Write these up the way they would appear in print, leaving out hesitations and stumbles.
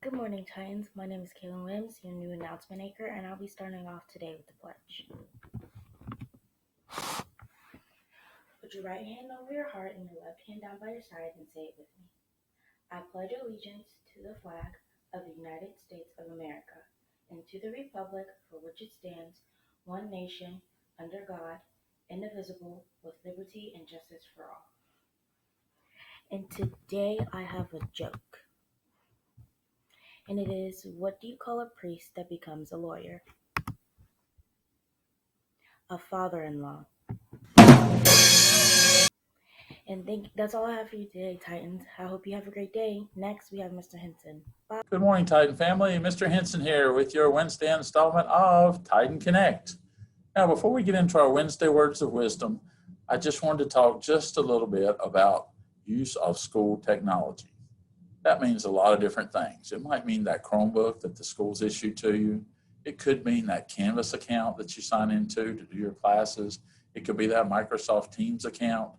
Good morning, Titans. My name is Kaylin Williams, your new announcement maker, and I'll be starting off today with the pledge. Put your right hand over your heart and your left hand down by your side and say it with me. I pledge allegiance to the flag of the United States of America and to the republic for which it stands, one nation, under God, indivisible, with liberty and justice for all. And today I have a joke. And it is, what do you call a priest that becomes a lawyer? A father-in-law. And that's all I have for you today, Titans. I hope you have a great day. Next, we have Mr. Henson. Bye. Good morning, Titan family. Mr. Henson here with your Wednesday installment of Titan Connect. Now, before we get into our Wednesday Words of Wisdom, I just wanted to talk just a little bit about use of school technology. That means a lot of different things. It might mean that Chromebook that the schools issue to you. It could mean that Canvas account that you sign into to do your classes. It could be that Microsoft Teams account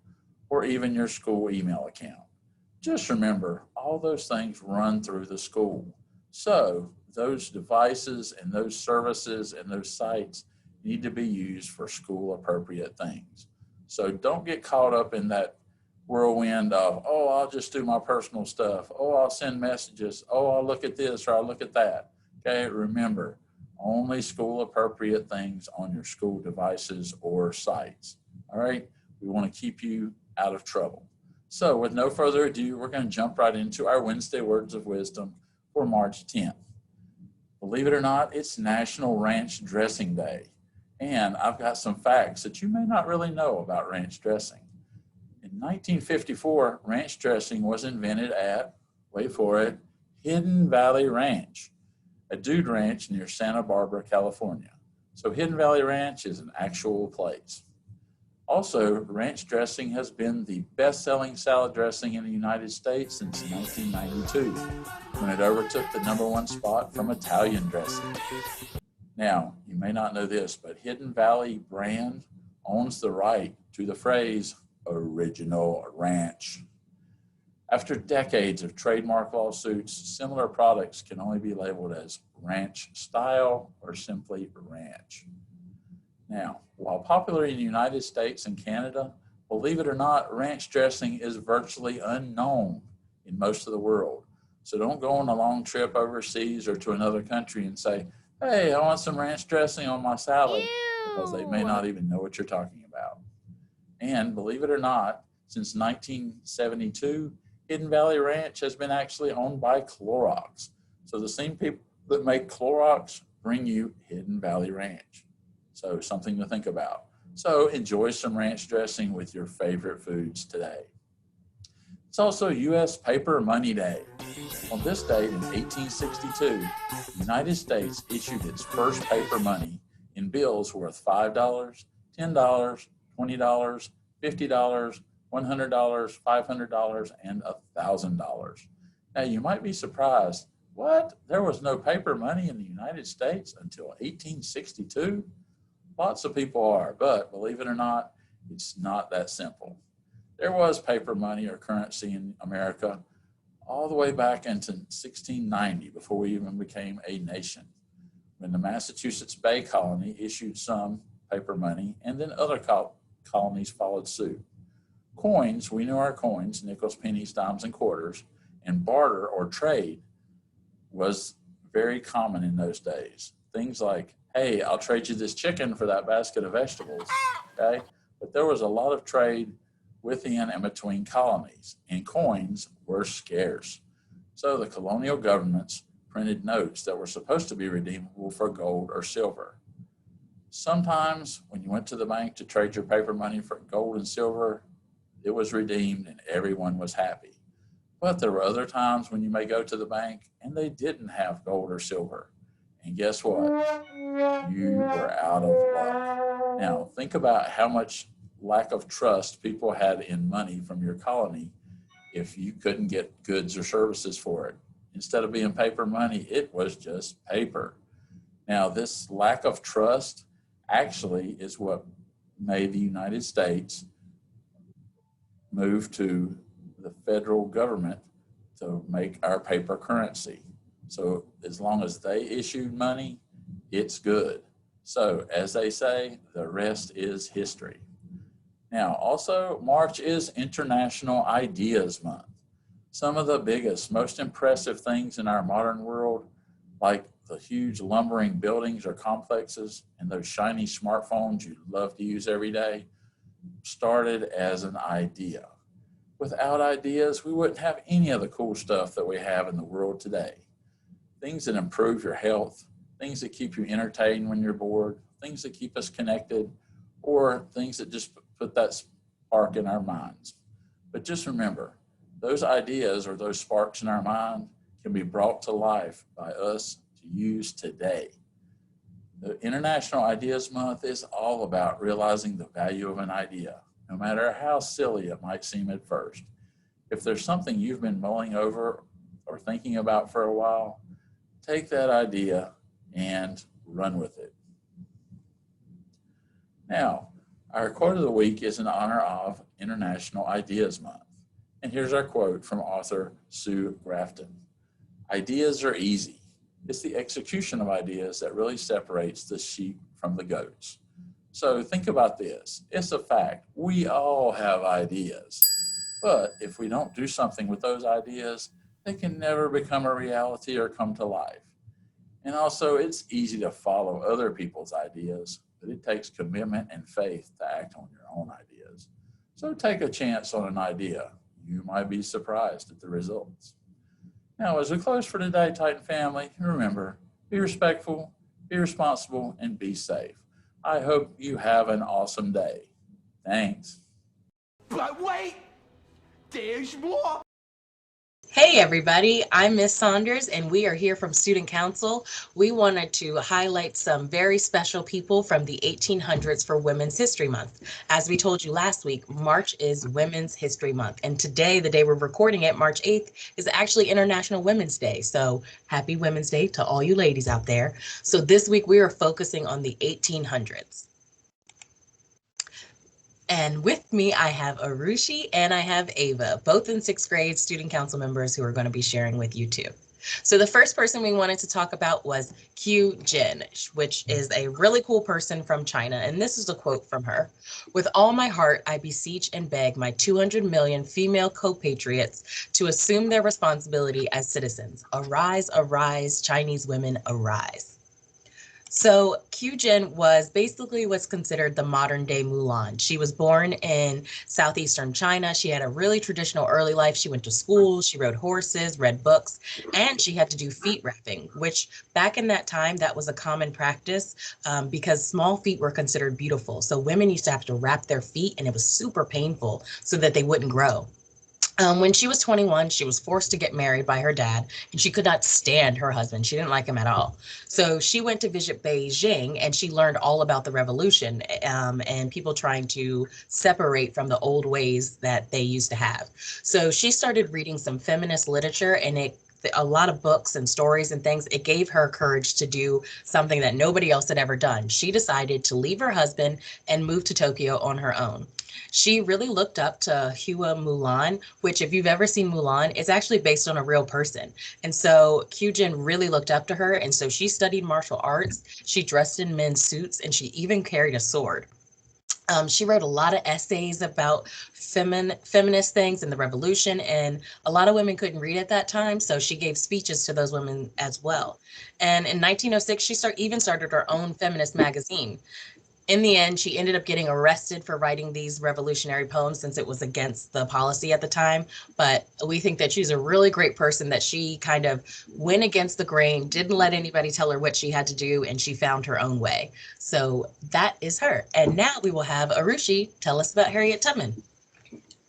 or even your school email account. Just remember, all those things run through the school. So those devices and those services and those sites need to be used for school appropriate things. So don't get caught up in that whirlwind of, oh, I'll just do my personal stuff. Oh, I'll send messages. Oh, I'll look at this or I'll look at that. Okay, remember, only school appropriate things on your school devices or sites. All right, we want to keep you out of trouble. So with no further ado, we're going to jump right into our Wednesday Words of Wisdom for March 10th. Believe it or not, it's National Ranch Dressing Day. And I've got some facts that you may not really know about ranch dressing. In 1954, ranch dressing was invented at, wait for it, Hidden Valley Ranch, a dude ranch near Santa Barbara, California. So Hidden Valley Ranch is an actual place. Also, ranch dressing has been the best-selling salad dressing in the United States since 1992, when it overtook the #1 spot from Italian dressing. Now, you may not know this, but Hidden Valley brand owns the right to the phrase original ranch. After decades of trademark lawsuits, similar products can only be labeled as ranch style or simply ranch. Now, while popular in the United States and Canada, believe it or not, ranch dressing is virtually unknown in most of the world. So don't go on a long trip overseas or to another country and say, hey, I want some ranch dressing on my salad, because they may not even know what you're talking about. And believe it or not, since 1972, Hidden Valley Ranch has been actually owned by Clorox. So the same people that make Clorox bring you Hidden Valley Ranch. So something to think about. So enjoy some ranch dressing with your favorite foods today. It's also U.S. Paper Money Day. On this date in 1862, the United States issued its first paper money in bills worth $5, $10, $20, $50, $100, $500, and $1,000. Now you might be surprised, what? There was no paper money in the United States until 1862? Lots of people are, but believe it or not, it's not that simple. There was paper money or currency in America all the way back into 1690, before we even became a nation, when the Massachusetts Bay Colony issued some paper money, and then other colonies followed suit. Coins, we knew our coins, nickels, pennies, dimes, and quarters, and barter or trade was very common in those days. Things like, hey, I'll trade you this chicken for that basket of vegetables, okay? But there was a lot of trade within and between colonies, and coins were scarce. So the colonial governments printed notes that were supposed to be redeemable for gold or silver. Sometimes when you went to the bank to trade your paper money for gold and silver, it was redeemed and everyone was happy. But there were other times when you may go to the bank and they didn't have gold or silver. And guess what? You were out of luck. Now, think about how much lack of trust people had in money from your colony if you couldn't get goods or services for it. Instead of being paper money, it was just paper. Now, this lack of trust actually is what made the United States moved to the federal government to make our paper currency. So as long as they issued money, it's good. So as they say, the rest is history. Now, also, March is International Ideas Month. Some of the biggest, most impressive things in our modern world, like the huge lumbering buildings or complexes and those shiny smartphones you love to use every day, started as an idea. Without ideas, we wouldn't have any of the cool stuff that we have in the world today. Things that improve your health, things that keep you entertained when you're bored, things that keep us connected, or things that just put that spark in our minds. But just remember, those ideas or those sparks in our mind can be brought to life by us to use today. The International Ideas Month is all about realizing the value of an idea, no matter how silly it might seem at first. If there's something you've been mulling over or thinking about for a while, take that idea and run with it. Now, our quote of the week is in honor of International Ideas Month. And here's our quote from author Sue Grafton. Ideas are easy. It's the execution of ideas that really separates the sheep from the goats. So think about this. It's a fact. We all have ideas. But if we don't do something with those ideas, they can never become a reality or come to life. And also, it's easy to follow other people's ideas, but it takes commitment and faith to act on your own ideas. So take a chance on an idea. You might be surprised at the results. Now, as we close for today, Titan family, remember, be respectful, be responsible, and be safe. I hope you have an awesome day. Thanks. But wait, there's more. Hey everybody, I'm Miss Saunders and we are here from Student Council. We wanted to highlight some very special people from the 1800s for Women's History Month. As we told you last week, March is Women's History Month, and today, the day we're recording it, March 8th, is actually International Women's Day. So happy Women's Day to all you ladies out there. So this week we are focusing on the 1800s. And with me, I have Arushi and I have Ava, both in 6th grade student council members who are going to be sharing with you too. So the first person we wanted to talk about was Q Jin, which is a really cool person from China. And this is a quote from her. "With all my heart, I beseech and beg my 200 million female compatriots to assume their responsibility as citizens. Arise, arise, Chinese women, arise." So Q-Jin was basically what's considered the modern day Mulan. She was born in southeastern China. She had a really traditional early life. She went to school, she rode horses, read books, and she had to do feet wrapping, which back in that time, that was a common practice because small feet were considered beautiful. So women used to have to wrap their feet and it was super painful so that they wouldn't grow. When she was 21, she was forced to get married by her dad, and she could not stand her husband. She didn't like him at all. So she went to visit Beijing, and she learned all about the revolution and people trying to separate from the old ways that they used to have. So she started reading some feminist literature, and a lot of books and stories and things, it gave her courage to do something that nobody else had ever done. She decided to leave her husband and move to Tokyo on her own. She really looked up to Hua Mulan, which if you've ever seen Mulan, it's actually based on a real person. And so Kyujin really looked up to her. And so she studied martial arts. She dressed in men's suits and she even carried a sword. She wrote a lot of essays about feminist things and the revolution, and a lot of women couldn't read at that time, so she gave speeches to those women as well. And in 1906, she even started her own feminist magazine. In the end, she ended up getting arrested for writing these revolutionary poems since it was against the policy at the time. But we think that she's a really great person, that she kind of went against the grain, didn't let anybody tell her what she had to do, and she found her own way. So that is her. And now we will have Arushi tell us about Harriet Tubman.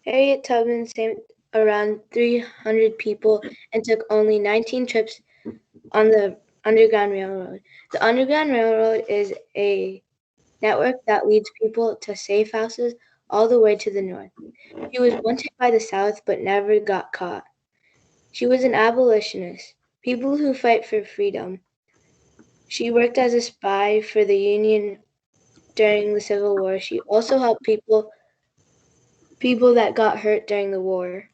Harriet Tubman saved around 300 people and took only 19 trips on the Underground Railroad. The Underground Railroad is a network that leads people to safe houses all the way to the north. She was wanted by the South but never got caught. She was an abolitionist, people who fight for freedom. She worked as a spy for the Union during the Civil War. She also helped people people that got hurt during the war.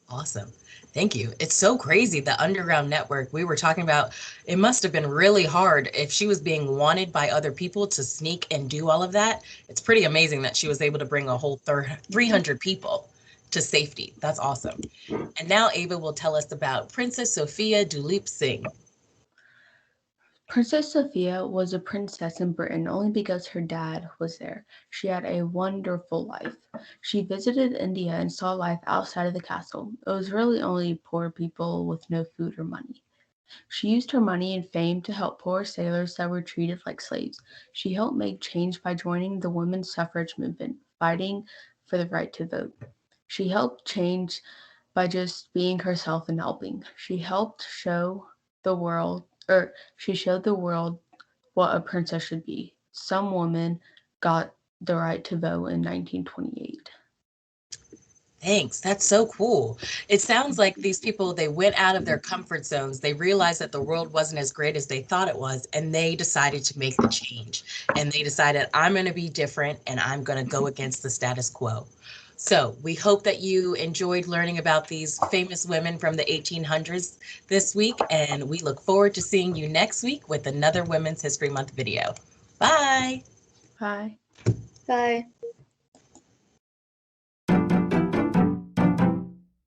Awesome. Thank you. It's so crazy, the underground network we were talking about. It must have been really hard if she was being wanted by other people to sneak and do all of that. It's pretty amazing that she was able to bring a whole 300 people to safety. That's awesome. And now Ava will tell us about Princess Sophia Duleep Singh. Princess Sophia was a princess in Britain only because her dad was there. She had a wonderful life. She visited India and saw life outside of the castle. It was really only poor people with no food or money. She used her money and fame to help poor sailors that were treated like slaves. She helped make change by joining the women's suffrage movement, fighting for the right to vote. She helped change by just being herself and helping. She showed the world what a princess should be. Some women got the right to vote in 1928. Thanks. That's so cool. It sounds like these people, they went out of their comfort zones. They realized that the world wasn't as great as they thought it was, and they decided to make the change. And they decided, I'm going to be different and I'm going to go against the status quo. So we hope that you enjoyed learning about these famous women from the 1800s this week, and we look forward to seeing you next week with another Women's History Month video. Bye. Bye. Bye.